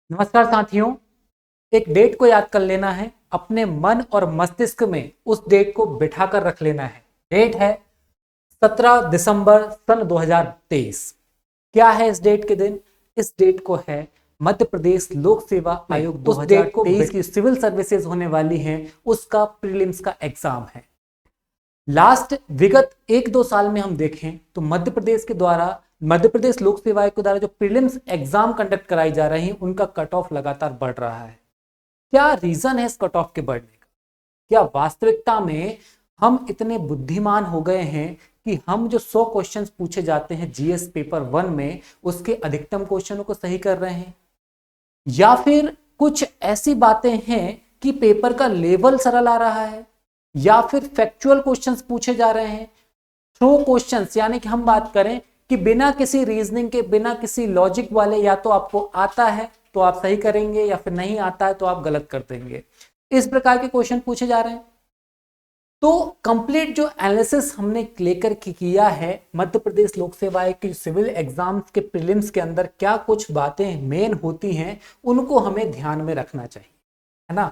नमस्कार साथियों। एक डेट को याद कर लेना है, अपने मन और मस्तिष्क में उस डेट को बिठा कर रख लेना है। डेट है 17 दिसंबर सन 2023। क्या है इस डेट के दिन? इस डेट को है मध्य प्रदेश लोक सेवा आयोग 2023 की सिविल सर्विसेज होने वाली है, उसका प्रीलिम्स का एग्जाम है। लास्ट विगत 1-2 साल में हम देखें तो मध्य प्रदेश लोक सेवा आयोग के द्वारा जो प्रीलिम्स एग्जाम कंडक्ट कराई जा रही है, उनका कट ऑफ लगातार बढ़ रहा है। क्या रीजन है इस कट ऑफ के बढ़ने का? क्या वास्तविकता में हम इतने बुद्धिमान हो गए हैं कि हम जो 100 क्वेश्चंस पूछे जाते हैं जीएस पेपर 1 में, उसके अधिकतम क्वेश्चनों को सही कर रहे हैं? या फिर कुछ ऐसी बातें हैं कि पेपर का लेवल सरल आ रहा है, या फिर फैक्चुअल क्वेश्चंस पूछे जा रहे हैं, थ्रो क्वेश्चंस, यानी कि हम बात करें कि बिना किसी रीजनिंग के, बिना किसी लॉजिक वाले, या तो आपको आता है तो आप सही करेंगे या फिर नहीं आता है तो आप गलत कर देंगे। इस प्रकार के क्वेश्चन पूछे जा रहे हैं। तो कंप्लीट जो एनालिसिस हमने लेकर किया है मध्य प्रदेश लोक सेवा आयोग के सिविल एग्जाम्स के प्रीलिम्स के अंदर क्या कुछ बातें मेन होती हैं, उनको हमें ध्यान में रखना चाहिए, है ना।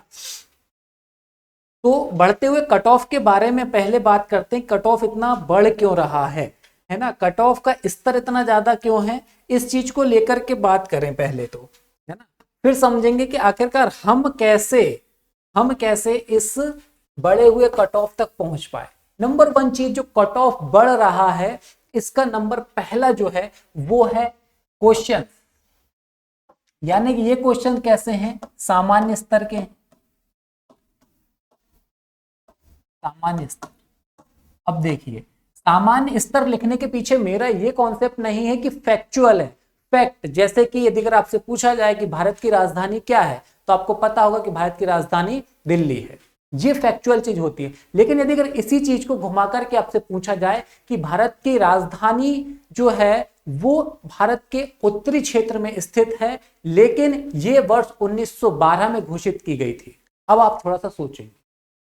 तो बढ़ते हुए कट ऑफ के बारे में पहले बात करते हैं। कट ऑफ इतना बढ़ क्यों रहा है ना, कट ऑफ का स्तर इतना ज्यादा क्यों है, इस चीज को लेकर के बात करें पहले तो, है ना। फिर समझेंगे कि आखिरकार हम कैसे इस बढ़े हुए कट ऑफ तक पहुंच पाए। नंबर 1 चीज, जो कट ऑफ बढ़ रहा है, इसका नंबर पहला जो है वो है क्वेश्चन। यानी कि ये क्वेश्चन कैसे हैं? सामान्य स्तर के हैं। सामान्य स्तर। अब देखिए, सामान्य स्तर लिखने के पीछे मेरा ये कॉन्सेप्ट नहीं है कि फैक्चुअल है। फैक्ट, जैसे कि यदि अगर आपसे पूछा जाए कि भारत की राजधानी क्या है, तो आपको पता होगा कि भारत की राजधानी दिल्ली है। ये फैक्चुअल चीज होती है। लेकिन यदि अगर इसी चीज को घुमा करके आपसे पूछा जाए कि भारत की राजधानी जो है वो भारत के उत्तरी क्षेत्र में स्थित है, लेकिन ये वर्ष 1912 में घोषित की गई थी, अब आप थोड़ा सा सोचेंगे,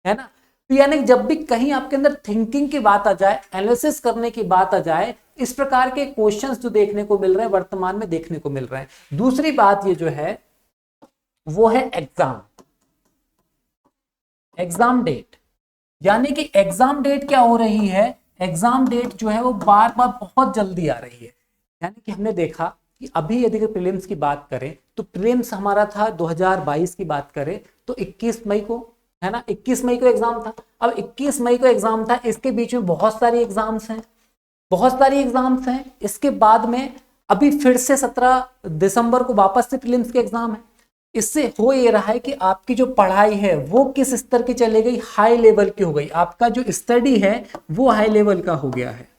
है ना। तो यानी जब भी कहीं आपके अंदर थिंकिंग की बात आ जाए, एनालिसिस करने की बात आ जाए, इस प्रकार के क्वेश्चंस जो देखने को मिल रहे हैं, वर्तमान में देखने को मिल रहे हैं। दूसरी बात ये जो है वो है एग्जाम डेट। यानी कि एग्जाम डेट क्या हो रही है, एग्जाम डेट जो है वो बार बार बहुत जल्दी आ रही है। यानी कि हमने देखा कि अभी यदि प्रीलिम्स की बात करें तो प्रीलिम्स हमारा था 2022 की बात करें तो 21 मई को, है ना, 21 मई को एग्जाम था। अब 21 मई को एग्जाम था, इसके बीच में बहुत सारी एग्जाम्स हैं। इसके बाद में अभी फिर से 17 दिसंबर को वापस से प्रीलिम्स के एग्जाम है। इससे हो ये रहा है कि आपकी जो पढ़ाई है वो किस स्तर की चली गई, हाई लेवल की हो गई। आपका जो स्टडी है वो हाई लेवल का हो गया है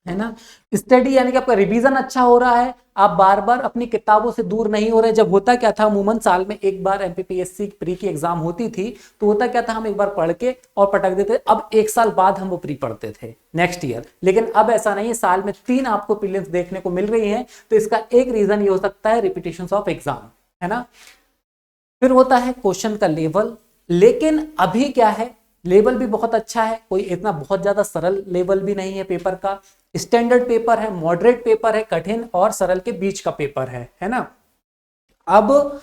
ना। स्टडी यानी कि आपका रिवीजन अच्छा हो रहा है, आप बार बार अपनी किताबों से दूर नहीं हो रहे। जब होता क्या था, अमूमन साल में एक बार एमपीपीएससी प्री की एग्जाम होती थी, तो होता क्या था, हम एक बार पढ़ के और पटक देते। अब एक साल बाद हम वो प्री पढ़ते थे नेक्स्ट ईयर। लेकिन अब ऐसा नहीं है, साल में 3 आपको प्रीलिम्स देखने को मिल रही है। तो इसका एक रीजन ये हो सकता है रिपीटेशन ऑफ एग्जाम, है ना। फिर होता है क्वेश्चन का लेवल। लेकिन अभी क्या है, लेवल भी बहुत अच्छा है, कोई इतना बहुत ज्यादा सरल लेवल भी नहीं है पेपर का। स्टैंडर्ड पेपर है, मॉडरेट पेपर है, कठिन और सरल के बीच का पेपर है ना। अब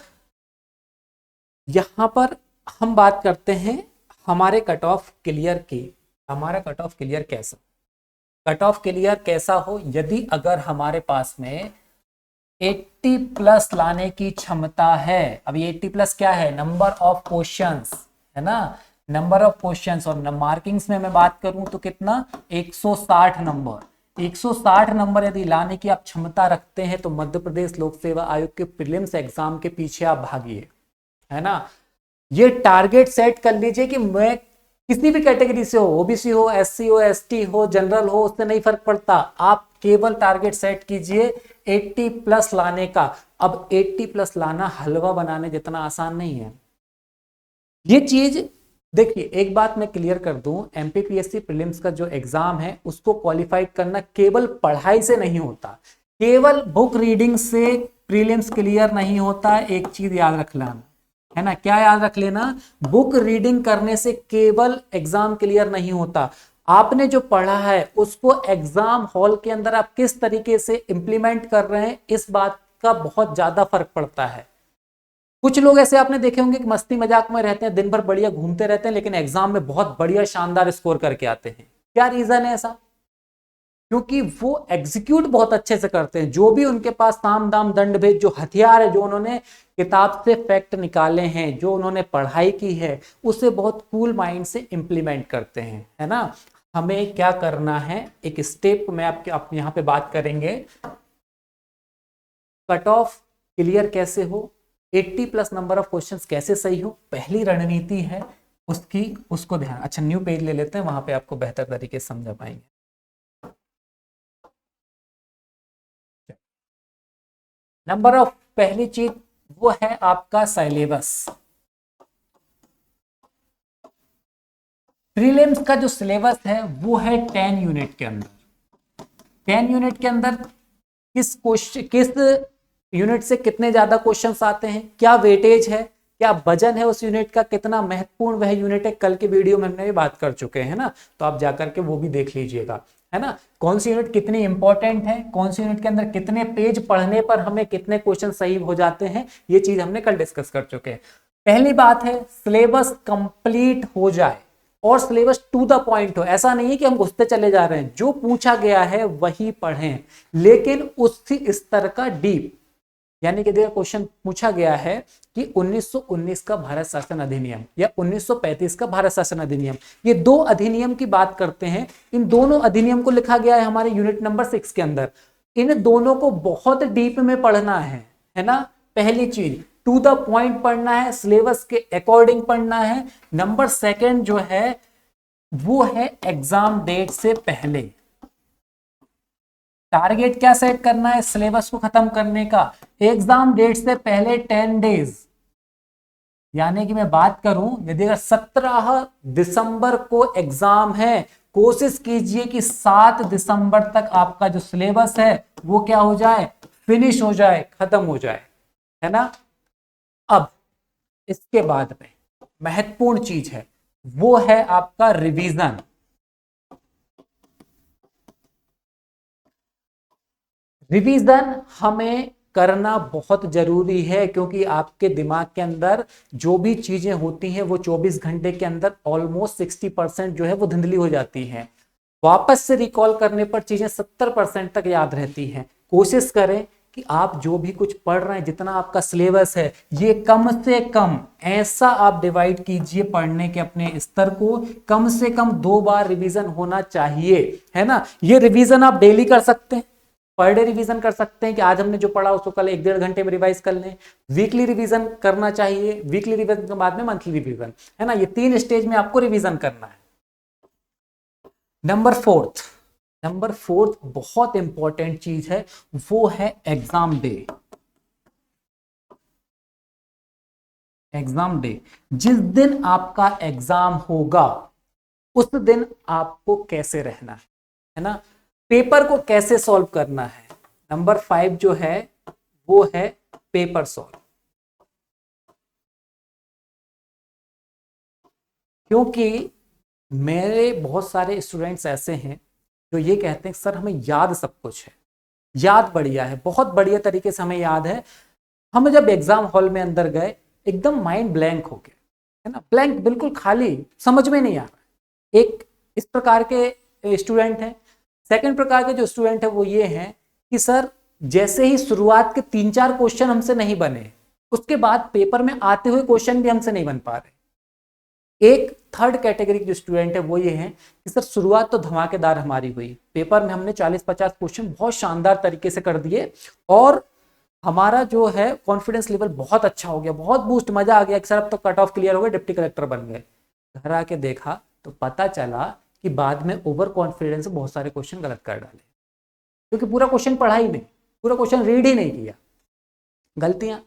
यहां पर हम बात करते हैं हमारे कट ऑफ क्लियर की। हमारा कट ऑफ क्लियर कैसा, कट ऑफ क्लियर कैसा हो, यदि अगर हमारे पास में 80 प्लस लाने की क्षमता है। अब ये 80 प्लस क्या है, नंबर ऑफ क्वेश्चंस, है ना, नंबर ऑफ क्वेश्चंस। और मार्किंग्स में मैं बात करूं तो कितना, 160 नंबर। 160 नंबर यदि लाने की आप क्षमता रखते हैं तो मध्य प्रदेश लोक सेवा आयोग के प्रीलिम्स एग्जाम के पीछे आप भागिए, है ना। ये टारगेट सेट कर लीजिए कि मैं किसी भी कैटेगरी से हो, ओबीसी हो, एससी हो, एसटी हो, जनरल हो, उससे नहीं फर्क पड़ता। आप केवल टारगेट सेट कीजिए 80 प्लस लाने का। अब 80 प्लस लाना हलवा बनाने जितना आसान नहीं है। ये चीज देखिए, एक बात मैं क्लियर कर दूं, एमपीपीएससी प्रीलिम्स का जो एग्जाम है उसको क्वालिफाइड करना केवल पढ़ाई से नहीं होता, केवल बुक रीडिंग से प्रीलिम्स क्लियर नहीं होता। एक चीज याद रख लेना, है ना, क्या याद रख लेना, बुक रीडिंग करने से केवल एग्जाम क्लियर नहीं होता। आपने जो पढ़ा है उसको एग्जाम हॉल के अंदर आप किस तरीके से इंप्लीमेंट कर रहे हैं, इस बात का बहुत ज्यादा फर्क पड़ता है। कुछ लोग ऐसे आपने देखे होंगे कि मस्ती मजाक में रहते हैं, दिन भर बढ़िया घूमते रहते हैं, लेकिन एग्जाम में बहुत बढ़िया शानदार स्कोर करके आते हैं। क्या रीजन है ऐसा? क्योंकि वो एग्जीक्यूट बहुत अच्छे से करते हैं, जो भी उनके पास साम दाम दंड भेद जो हथियार है, जो उन्होंने किताब से फैक्ट निकाले हैं, जो उन्होंने पढ़ाई की है, उसे बहुत कूल माइंड से इंप्लीमेंट करते हैं, है ना। हमें क्या करना है, एक स्टेप में आप यहाँ पे बात करेंगे, कट ऑफ क्लियर कैसे हो, 80+ नंबर ऑफ क्वेश्चंस कैसे सही हो, पहली रणनीति है उसको ध्यान। अच्छा, न्यू पेज ले लेते हैं, वहां पे आपको बेहतर तरीके से समझा पाएंगे। नंबर ऑफ पहली चीज वो है आपका सिलेबस। प्रीलिम्स का जो सिलेबस है वो है 10 यूनिट के अंदर। 10 यूनिट के अंदर किस यूनिट से कितने ज्यादा क्वेश्चंस आते हैं, क्या वेटेज है, क्या वजन है उस यूनिट का, कितना महत्वपूर्ण वह यूनिट है, कल के वीडियो में हमने भी बात कर चुके हैं ना, तो आप जाकर के वो भी देख लीजिएगा, है ना। कौन सी यूनिट कितनी इंपॉर्टेंट है, कौन सी यूनिट के अंदर कितने पेज पढ़ने पर हमें कितने क्वेश्चन सही हो जाते हैं, ये चीज हमने कल डिस्कस कर चुके हैं। पहली बात है सिलेबस कंप्लीट हो जाए और सिलेबस टू द पॉइंट हो। ऐसा नहीं है कि हम घुसते चले जा रहे हैं, जो पूछा गया है वही पढ़ें, लेकिन उससे स्तर का डीप। यानी कि देखिए क्वेश्चन पूछा गया है कि 1919 का भारत शासन अधिनियम या 1935 का भारत शासन अधिनियम, ये दो अधिनियम की बात करते हैं। इन दोनों अधिनियम को लिखा गया है हमारे यूनिट नंबर 6 के अंदर। इन दोनों को बहुत डीप में पढ़ना है ना। पहली चीज टू द पॉइंट पढ़ना है, सिलेबस के अकॉर्डिंग पढ़ना है। नंबर सेकंड जो है वो है एग्जाम डेट से पहले। टारगेट क्या सेट करना है सिलेबस को खत्म करने का, एग्जाम डेट से पहले 10 डेज। यानी कि मैं बात करूं, यदि अगर 17 दिसंबर को एग्जाम है, कोशिश कीजिए कि 7 दिसंबर तक आपका जो सिलेबस है वो क्या हो जाए, फिनिश हो जाए, खत्म हो जाए, है ना। अब इसके बाद में महत्वपूर्ण चीज है वो है आपका रिवीजन। रिवीजन हमें करना बहुत जरूरी है, क्योंकि आपके दिमाग के अंदर जो भी चीजें होती हैं वो 24 घंटे के अंदर ऑलमोस्ट 60% जो है वो धुंधली हो जाती हैं। वापस से रिकॉल करने पर चीजें 70% तक याद रहती हैं। कोशिश करें कि आप जो भी कुछ पढ़ रहे हैं, जितना आपका सिलेबस है, ये कम से कम ऐसा आप डिवाइड कीजिए पढ़ने के अपने स्तर को, कम से कम 2 बार रिवीजन होना चाहिए, है ना। ये रिवीजन आप डेली कर सकते हैं, पर डे रिवीजन कर सकते हैं कि आज हमने जो पढ़ा उसको कल 1-1.5 घंटे में रिवाइज कर लें। वीकली रिवीजन करना चाहिए, वीकली रिवीजन के बाद में मंथली रिवीजन, है ना। ये 3 स्टेज में आपको रिवीजन करना है। नंबर फोर्थ बहुत इंपॉर्टेंट चीज है, वो है एग्जाम डे। एग्जाम डे, जिस दिन आपका एग्जाम होगा उस दिन आपको कैसे रहना है ना, पेपर को कैसे सॉल्व करना है। नंबर 5 जो है वो है पेपर सॉल्व। क्योंकि मेरे बहुत सारे स्टूडेंट्स ऐसे हैं जो ये कहते हैं सर हमें याद सब कुछ है, याद बढ़िया है, बहुत बढ़िया तरीके से हमें याद है, हम जब एग्जाम हॉल में अंदर गए एकदम माइंड ब्लैंक हो गया, है ना, ब्लैंक, बिल्कुल खाली, समझ में नहीं आ रहा। एक इस प्रकार के स्टूडेंट हैं। सेकंड प्रकार के जो स्टूडेंट है वो ये हैं कि सर जैसे ही शुरुआत के 3-4 क्वेश्चन हमसे नहीं बने, उसके बाद पेपर में आते हुए क्वेश्चन भी हमसे नहीं बन पा रहे। एक थर्ड कैटेगरी के जो स्टूडेंट है वो ये हैं कि सर शुरुआत तो धमाकेदार हमारी हुई, पेपर में हमने 40-50 क्वेश्चन बहुत शानदार तरीके से कर दिए और हमारा जो है कॉन्फिडेंस लेवल बहुत अच्छा हो गया, बहुत बूस्ट, मजा आ गया कि सर अब तो कट ऑफ क्लियर हो गया, डिप्टी कलेक्टर बन गए। घर आके देखा तो पता चला कि बाद में ओवर कॉन्फिडेंस से बहुत सारे क्वेश्चन गलत कर डाले, क्योंकि पूरा क्वेश्चन पढ़ा ही नहीं, पूरा क्वेश्चन रीड ही नहीं किया।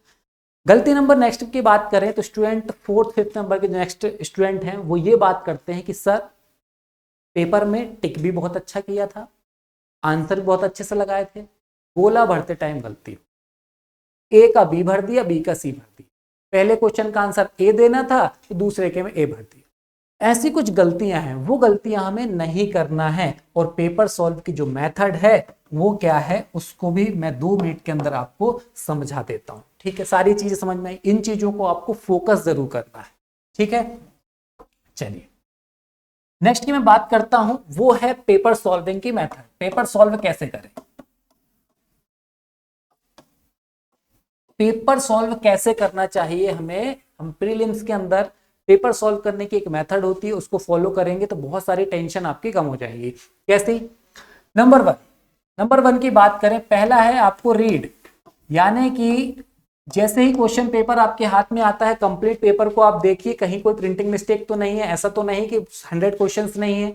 गलती नंबर नेक्स्ट की बात करें तो स्टूडेंट 4th-5th नंबर के नेक्स्ट स्टूडेंट हैं वो ये बात करते हैं कि सर पेपर में टिक भी बहुत अच्छा किया था, आंसर भी बहुत अच्छे से लगाए थे, गोला भरते टाइम गलती, ए का बी भर दिया, बी का सी भर दिया, पहले क्वेश्चन का आंसर ए देना था तो दूसरे के में ए भर दिया। ऐसी कुछ गलतियां हैं, वो गलतियां हमें नहीं करना है और पेपर सॉल्व की जो मेथड है वो क्या है उसको भी मैं 2 मिनट के अंदर आपको समझा देता हूं। ठीक है, सारी चीजें समझ में आई, इन चीजों को आपको फोकस जरूर करना है। ठीक है, चलिए नेक्स्ट की मैं बात करता हूं, वो है पेपर सॉल्विंग की मेथड। पेपर सॉल्व कैसे करें, पेपर सॉल्व कैसे करना चाहिए हमें। हम प्रीलिम्स के अंदर पेपर सॉल्व करने की एक मेथड होती है, उसको फॉलो करेंगे तो बहुत सारी टेंशन आपकी कम हो जाएगी। कैसी? नंबर वन की बात करें, पहला है आपको रीड, यानी कि जैसे ही क्वेश्चन पेपर आपके हाथ में आता है, कंप्लीट पेपर को आप देखिए, कहीं कोई प्रिंटिंग मिस्टेक तो नहीं है। ऐसा तो नहीं कि 100 क्वेश्चंस नहीं है,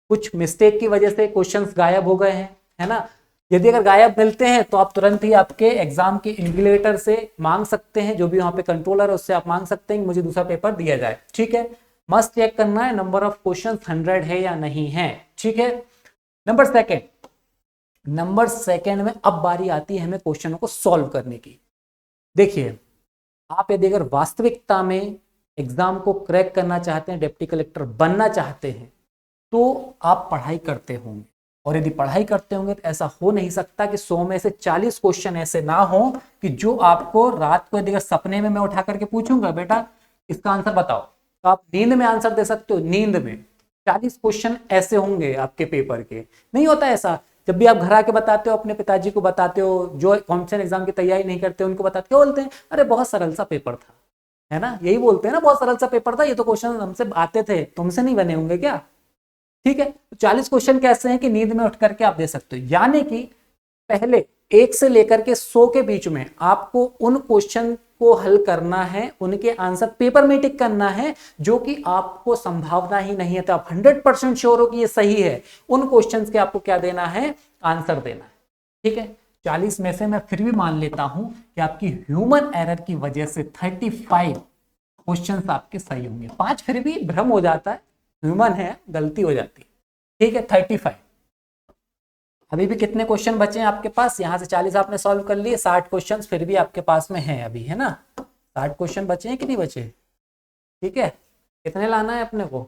कुछ मिस्टेक की वजह से क्वेश्चंस गायब हो गए हैं, है ना। यदि अगर गायब मिलते हैं तो आप तुरंत ही आपके एग्जाम के इन्विजिलेटर से मांग सकते हैं, जो भी वहां पे कंट्रोलर है उससे आप मांग सकते हैं कि मुझे दूसरा पेपर दिया जाए। ठीक है, मस्ट चेक करना है नंबर ऑफ क्वेश्चन 100 है या नहीं है। ठीक है, नंबर सेकेंड में अब बारी आती है हमें क्वेश्चनों को सॉल्व करने की। देखिए, आप यदि अगर वास्तविकता में एग्जाम को क्रैक करना चाहते हैं, डिप्टी कलेक्टर बनना चाहते हैं, तो आप पढ़ाई करते होंगे। और यदि पढ़ाई करते होंगे तो ऐसा हो नहीं सकता कि 100 में से 40 क्वेश्चन ऐसे ना हो कि जो आपको रात को यदि सपने में मैं उठा करके पूछूंगा बेटा इसका आंसर बताओ, तो आप नींद में आंसर दे सकते हो। नींद में 40 क्वेश्चन ऐसे होंगे आपके पेपर के, नहीं होता ऐसा। जब भी आप घर आके बताते हो, अपने पिताजी को बताते हो, जो कॉम्पिटिशन एग्जाम की तैयारी नहीं करते उनको बताते, क्या बोलते हैं? अरे बहुत सरल सा पेपर था, है ना, यही बोलते हैं ना, बहुत सरल सा पेपर था, ये तो क्वेश्चन हमसे आते थे, तुमसे नहीं बने होंगे क्या। ठीक है, 40 क्वेश्चन कैसे हैं कि नींद में उठ करके आप दे सकते हो, यानी कि पहले 1 से लेकर के 100 के बीच में आपको उन क्वेश्चन को हल करना है, उनके आंसर पेपर में टिक करना है, जो कि आपको संभावना ही नहीं है तो आप 100% श्योर हो कि ये सही है, उन क्वेश्चंस के आपको क्या देना है, आंसर देना है। ठीक है, 40 में से मैं फिर भी मान लेता हूं कि आपकी ह्यूमन एरर की वजह से 35 क्वेश्चंस आपके सही होंगे। 5 फिर भी भ्रम हो जाता है, ह्यूमन है, गलती हो जाती है। ठीक है, 35। अभी भी कितने क्वेश्चन बचे हैं आपके पास? यहां से 40 आपने सॉल्व कर लिए, 60 क्वेश्चन फिर भी आपके पास में हैं अभी, है ना। 60 क्वेश्चन बचे हैं कि नहीं बचे? ठीक है, कितने लाना है अपने को?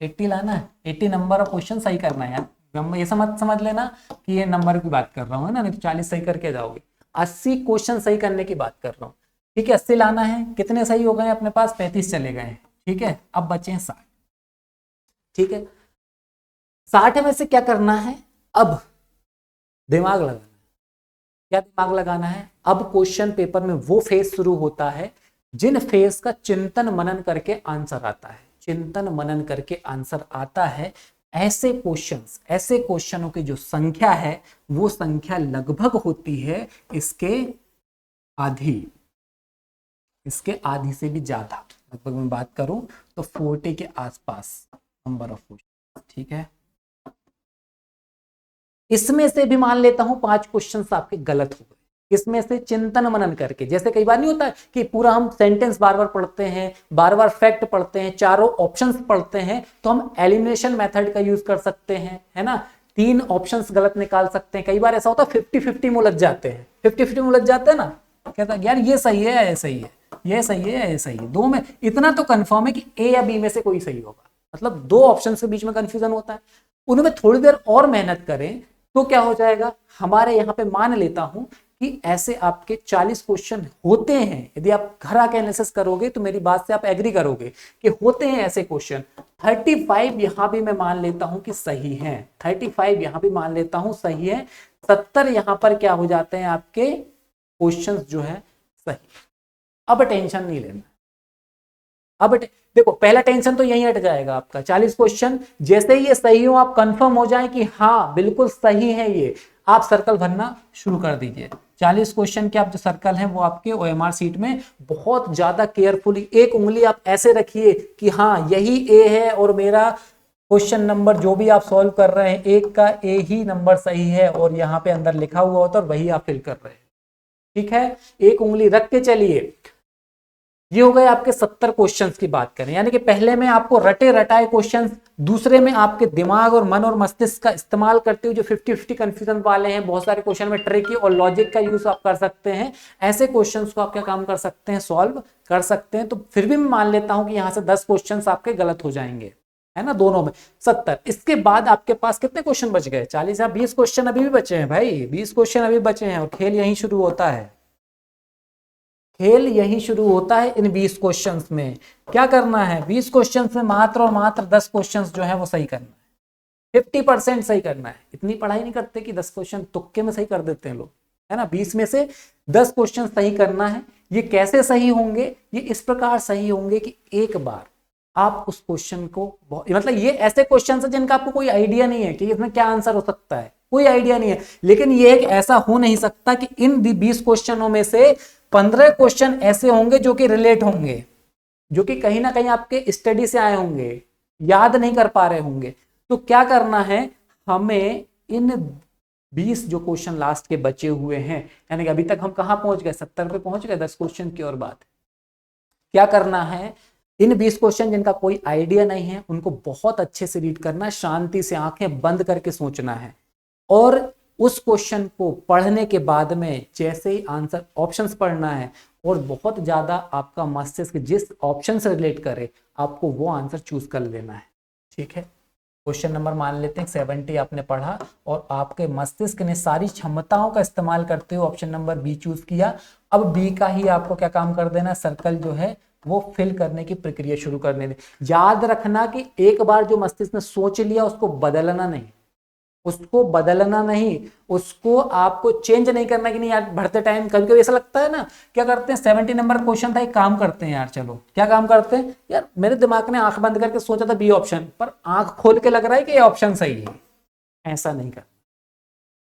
80 लाना है। 80 नंबर ऑफ क्वेश्चन सही करना है यार, ये समझ लेना कि ये नंबर की बात कर रहा हूँ, है ना, नहीं तो 40 सही करके जाओगे। 80 क्वेश्चन सही करने की बात कर रहा हूँ। ठीक है, 80 लाना है। कितने सही हो गए अपने पास? 35 चले गए हैं। ठीक है, अब बचे हैं 60। ठीक है, 60 में से क्या करना है? अब दिमाग लगाना है। क्या दिमाग लगाना है? अब क्वेश्चन पेपर में वो फेज शुरू होता है जिन फेज का चिंतन मनन करके आंसर आता है। चिंतन मनन करके आंसर आता है, ऐसे क्वेश्चनों की जो संख्या है वो संख्या लगभग होती है इसके आधी से भी ज्यादा। लगभग मैं बात करूं तो 40 के आसपास नंबर ऑफ क्वेश्चन। ठीक है, इसमें से भी मान लेता हूं 5 क्वेश्चन आपके गलत हो गए। इसमें से चिंतन मनन करके, जैसे कई बार नहीं होता कि पूरा हम सेंटेंस बार बार पढ़ते हैं, बार बार फैक्ट पढ़ते हैं, चारों ऑप्शंस पढ़ते हैं, तो हम एलिमिनेशन मेथड का यूज कर सकते हैं, है ना। 3 ऑप्शंस गलत निकाल सकते हैं। कई बार ऐसा होता है 50-50 में उलझ जाते हैं। 50-50 में उलझ जाते हैं ना, कहता है यार ये सही है, ये सही है, ये सही है, ये सही है, दो में इतना तो कंफर्म है कि ए या बी में से कोई सही होगा। मतलब 2 ऑप्शंस के बीच में कंफ्यूजन होता है। उनमें थोड़ी देर और मेहनत करें तो क्या हो जाएगा, हमारे यहाँ पे मान लेता हूं कि ऐसे आपके 40 क्वेश्चन होते हैं। यदि आप घर आके एनालिसिस करोगे तो मेरी बात से आप एग्री करोगे कि होते हैं ऐसे क्वेश्चन। 35 यहां भी मैं मान लेता हूं कि सही है, 35 यहां भी मान लेता हूं सही है। 70 यहां पर क्या हो जाते हैं आपके क्वेश्चंस जो है सही। अब टेंशन नहीं लेना। अब देखो, पहला टेंशन तो यही हट जाएगा आपका। 40 क्वेश्चन जैसे ही ये सही हो, आप कंफर्म हो जाए कि हाँ बिल्कुल सही है ये, आप सर्कल भरना शुरू कर दीजिए। 40 क्वेश्चन के आप जो सर्कल हैं वो आपके ओएमआर सीट में बहुत ज्यादा केयरफुली एक उंगली आप ऐसे रखिए कि हाँ यही ए है और मेरा क्वेश्चन नंबर जो भी आप सॉल्व कर रहे हैं एक का ए ही नंबर सही है और यहाँ पे अंदर लिखा हुआ होता है और वही आप फिल कर रहे हैं। ठीक है, एक उंगली रख के चलिए। ये हो गए आपके 70 क्वेश्चंस की बात करें, यानी कि पहले में आपको रटे रटाए क्वेश्चंस, दूसरे में आपके दिमाग और मन और मस्तिष्क का इस्तेमाल करते हुए जो 50-50 कंफ्यूजन वाले हैं, बहुत सारे क्वेश्चन में ट्रिकी और लॉजिक का यूज आप कर सकते हैं। ऐसे क्वेश्चंस को आप क्या काम कर सकते हैं, सॉल्व कर सकते हैं। तो फिर भी मैं मान लेता हूं कि यहां से 10 क्वेश्चंस आपके गलत हो जाएंगे। है ना, दोनों में 70। इसके बाद आपके पास कितने क्वेश्चन बच गए? 40 या 20 क्वेश्चन अभी भी बचे हैं भाई, 20 क्वेश्चन अभी बचे हैं, और खेल यहीं शुरू होता है। खेल यही शुरू होता है इन 20 क्वेश्चंस में। क्या करना है? 20 क्वेश्चंस में मात्र और मात्र 10 क्वेश्चंस जो है वो सही करना है, 50% सही करना है। इतनी पढ़ाई नहीं करते कि 10 क्वेश्चन तुक्के में सही कर देते हैं लोग, है ना। 20 में से 10 क्वेश्चन सही करना है। ये कैसे सही होंगे? ये इस प्रकार सही होंगे कि एक बार आप उस क्वेश्चन को, मतलब ये ऐसे क्वेश्चन है जिनका आपको कोई आइडिया नहीं है कि इसमें क्या आंसर हो सकता है, कोई आइडिया नहीं है, लेकिन ये एक ऐसा हो नहीं सकता कि इन 20 क्वेश्चनों में से 15 क्वेश्चन ऐसे होंगे जो कि रिलेट होंगे, जो कि कहीं ना कहीं आपके स्टडी से आए होंगे, याद नहीं कर पा रहे होंगे। तो क्या करना है, हमें इन 20 जो क्वेश्चन लास्ट के बचे हुए हैं, यानी कि अभी तक हम कहां पहुंच गए? 70 पे पहुंच गए, 10 क्वेश्चन की और बात। क्या करना है, इन 20 क्वेश्चन जिनका कोई आइडिया नहीं है उनको बहुत अच्छे से रीड करना है, शांति से आंखें बंद करके सोचना है, और उस क्वेश्चन को पढ़ने के बाद में जैसे ही आंसर ऑप्शंस पढ़ना है, और बहुत ज्यादा आपका मस्तिष्क जिस ऑप्शन से रिलेट करे आपको वो आंसर चूज कर लेना है। ठीक है, क्वेश्चन नंबर मान लेते हैं 70 आपने पढ़ा और आपके मस्तिष्क ने सारी क्षमताओं का इस्तेमाल करते हुए ऑप्शन नंबर बी चूज किया। अब बी का ही आपको क्या काम कर देना, सर्कल जो है वो फिल करने की प्रक्रिया शुरू करने दे। याद रखना कि एक बार जो मस्तिष्क ने सोच लिया उसको बदलना नहीं, उसको बदलना नहीं, उसको आपको चेंज नहीं करना कि नहीं यार भरते टाइम कभी कभी ऐसा लगता है ना, क्या करते हैं 70 नंबर क्वेश्चन था, एक काम करते हैं यार, चलो क्या काम करते हैं यार, मेरे दिमाग ने आंख बंद करके सोचा था बी ऑप्शन, पर आंख खोल के लग रहा है कि ये ऑप्शन सही है। ऐसा नहीं करना,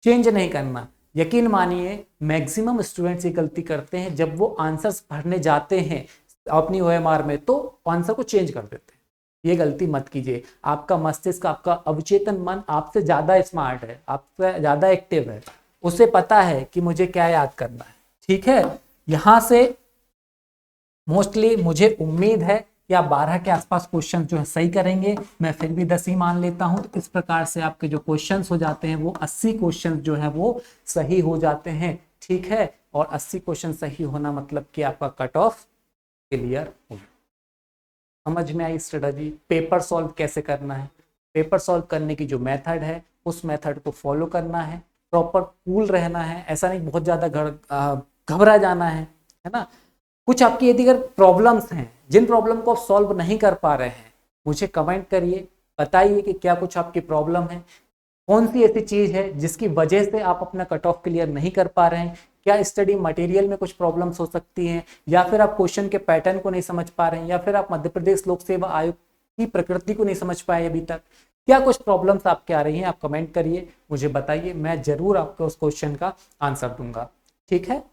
चेंज नहीं करना। यकीन मानिए मैक्सिमम स्टूडेंट्स ये गलती करते हैं, जब वो आंसर्स भरने जाते हैं अपनी ओएमआर में तो आंसर को चेंज कर देते हैं। ये गलती मत कीजिए। आपका मस्तिष्क, आपका अवचेतन मन आपसे ज्यादा स्मार्ट है, आपसे ज्यादा एक्टिव है, उसे पता है कि मुझे क्या याद करना है। ठीक है, यहां से मोस्टली मुझे उम्मीद है कि आप 12 के आसपास क्वेश्चन जो है सही करेंगे, मैं फिर भी 10 ही मान लेता हूं। तो इस प्रकार से आपके जो क्वेश्चन हो जाते हैं वो 80 क्वेश्चन जो है वो सही हो जाते हैं। ठीक है, और 80 क्वेश्चन सही होना मतलब कि आपका कट ऑफ क्लियर हो। समझ में आई स्ट्रेटजी? पेपर सॉल्व कैसे करना है, पेपर सॉल्व करने की जो मेथड है उस मेथड को फॉलो करना है, प्रॉपर कूल रहना है, ऐसा नहीं बहुत ज्यादा घबरा जाना है ना। कुछ आपकी यदि अगर प्रॉब्लम्स हैं, जिन प्रॉब्लम को आप सॉल्व नहीं कर पा रहे हैं, मुझे कमेंट करिए, बताइए कि क्या कुछ आपकी प्रॉब्लम है, कौन सी ऐसी चीज है जिसकी वजह से आप अपना कट ऑफ क्लियर नहीं कर पा रहे हैं। क्या स्टडी मटेरियल में कुछ प्रॉब्लम्स हो सकती हैं, या फिर आप क्वेश्चन के पैटर्न को नहीं समझ पा रहे हैं, या फिर आप मध्य प्रदेश लोक सेवा आयोग की प्रकृति को नहीं समझ पाए अभी तक। क्या कुछ प्रॉब्लम्स आपके आ रही हैं, आप कमेंट करिए, मुझे बताइए, मैं जरूर आपको उस क्वेश्चन का आंसर दूंगा। ठीक है।